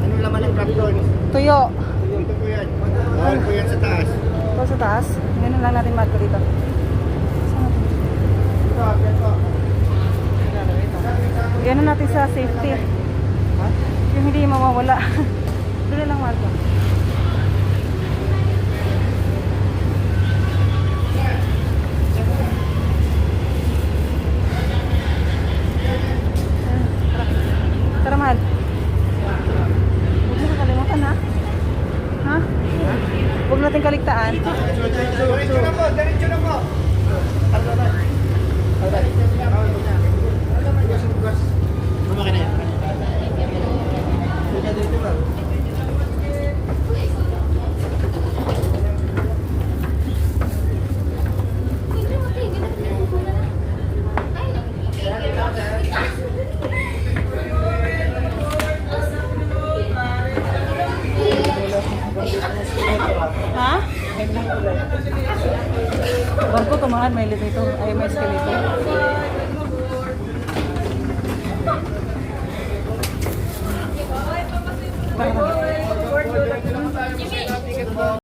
Anong laman ng trapdoor? Tuyo. Ito po yan. Bawal po yan sa taas. Ito sa taas. Ganun lang natin marko dito. Ganun natin sa safety. Yung hindi mawawala. Dito lang marko. Tara, mahal. Huwag mo kakalimutan, ha? Ha? Huwag natin kaligtaan. Diretso na po, diretso na po. Mama ka na yan. Ha? Barko tumahan, may elevator. Ay, may escalator. Tara.